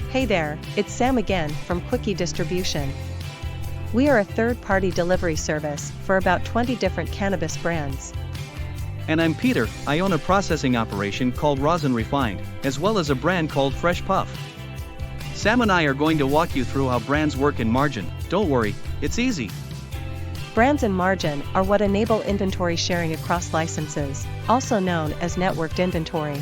Hey there, it's Sam again from Quickie Distribution. We are a third-party delivery service for about 20 different cannabis brands. And I'm Peter, I own a processing operation called Rosin Refined, as well as a brand called Fresh Puff. Sam and I are going to walk you through how brands work in Marjin. Don't worry, it's easy. Brands in Marjin are what enable inventory sharing across licenses, also known as networked inventory.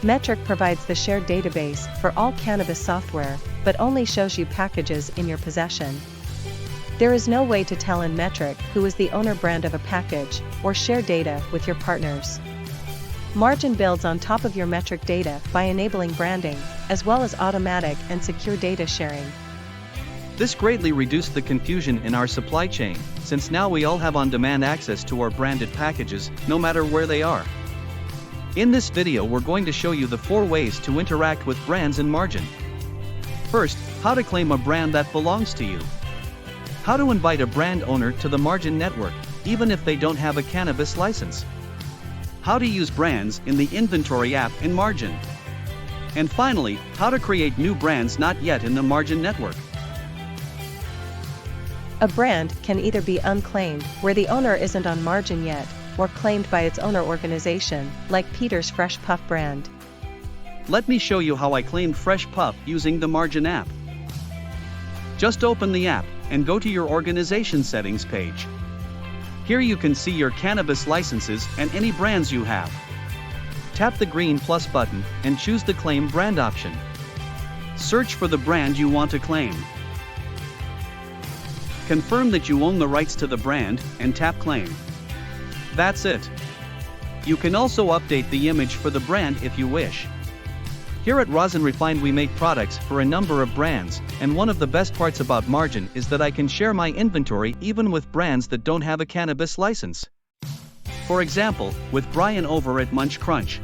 Metric provides the shared database for all cannabis software, but only shows you packages in your possession. There is no way to tell in Metric who is the owner brand of a package, or share data with your partners. Marjin builds on top of your Metric data by enabling branding, as well as automatic and secure data sharing. This greatly reduced the confusion in our supply chain, since now we all have on-demand access to our branded packages, no matter where they are. In this video we're going to show you the 4 ways to interact with brands in Marjin. First, how to claim a brand that belongs to you. How to invite a brand owner to the Marjin network, even if they don't have a cannabis license. How to use brands in the inventory app in Marjin. And finally, how to create new brands not yet in the Marjin network. A brand can either be unclaimed, where the owner isn't on Marjin yet, or claimed by its owner organization, like Peter's Fresh Puff brand. Let me show you how I claimed Fresh Puff using the Marjin app. Just open the app and go to your organization settings page. Here you can see your cannabis licenses and any brands you have. Tap the green plus button and choose the Claim Brand option. Search for the brand you want to claim. Confirm that you own the rights to the brand and tap Claim. That's it. You can also update the image for the brand if you wish. Here at Rosin Refined we make products for a number of brands, and one of the best parts about Marjin is that I can share my inventory even with brands that don't have a cannabis license. For example, with Brian over at Munch Crunch.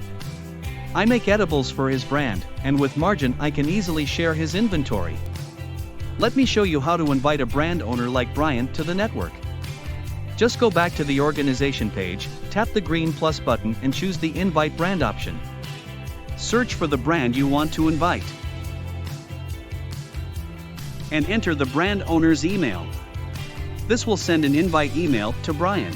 I make edibles for his brand, and with Marjin I can easily share his inventory. Let me show you how to invite a brand owner like Brian to the network. Just go back to the organization page, tap the green plus button and choose the Invite Brand option. Search for the brand you want to invite. And enter the brand owner's email. This will send an invite email to Brian.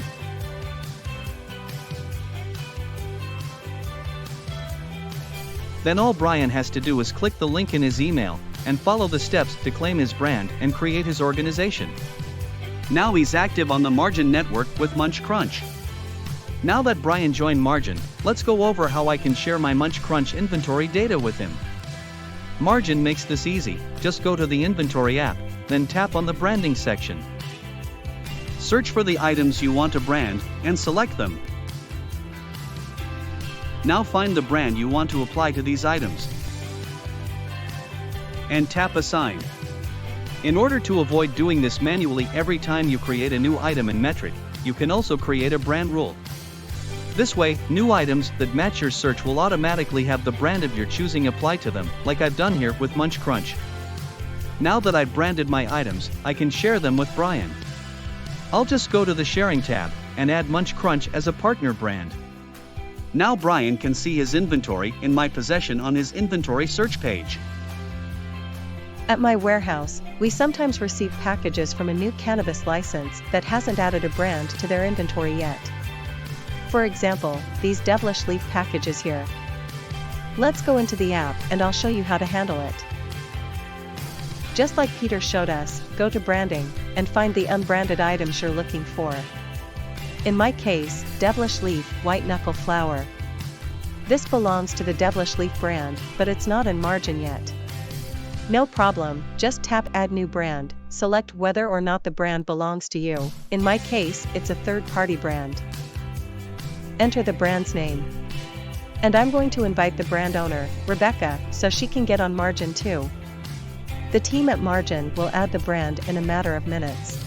Then all Brian has to do is click the link in his email, and follow the steps to claim his brand and create his organization. Now he's active on the Marjin network with Munch Crunch. Now that Brian joined Marjin, let's go over how I can share my Munch Crunch inventory data with him. Marjin makes this easy. Just go to the inventory app, then tap on the branding section. Search for the items you want to brand, and select them. Now find the brand you want to apply to these items. And tap Assign. In order to avoid doing this manually every time you create a new item in Metric, you can also create a brand rule. This way, new items that match your search will automatically have the brand of your choosing applied to them, like I've done here with Munch Crunch. Now that I've branded my items, I can share them with Brian. I'll just go to the Sharing tab, and add Munch Crunch as a partner brand. Now Brian can see his inventory in my possession on his inventory search page. At my warehouse, we sometimes receive packages from a new cannabis license that hasn't added a brand to their inventory yet. For example, these Devilish Leaf packages here. Let's go into the app and I'll show you how to handle it. Just like Peter showed us, go to Branding, and find the unbranded items you're looking for. In my case, Devilish Leaf White Knuckle Flower. This belongs to the Devilish Leaf brand, but it's not in Marjin yet. No problem, just tap Add New Brand, select whether or not the brand belongs to you. In my case, it's a third-party brand. Enter the brand's name. And I'm going to invite the brand owner, Rebecca, so she can get on Marjin too. The team at Marjin will add the brand in a matter of minutes.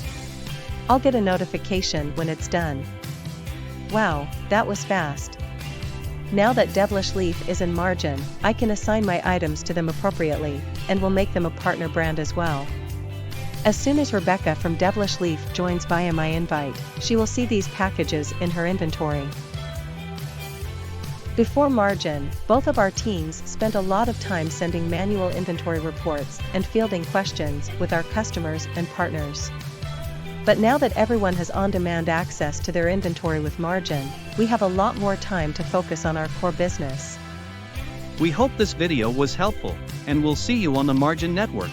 I'll get a notification when it's done. Wow, that was fast. Now that Devilish Leaf is in Marjin, I can assign my items to them appropriately, and will make them a partner brand as well. As soon as Rebecca from Devilish Leaf joins via my invite, she will see these packages in her inventory. Before Marjin, both of our teams spent a lot of time sending manual inventory reports and fielding questions with our customers and partners. But now that everyone has on-demand access to their inventory with Marjin, we have a lot more time to focus on our core business. We hope this video was helpful, and we'll see you on the Marjin network.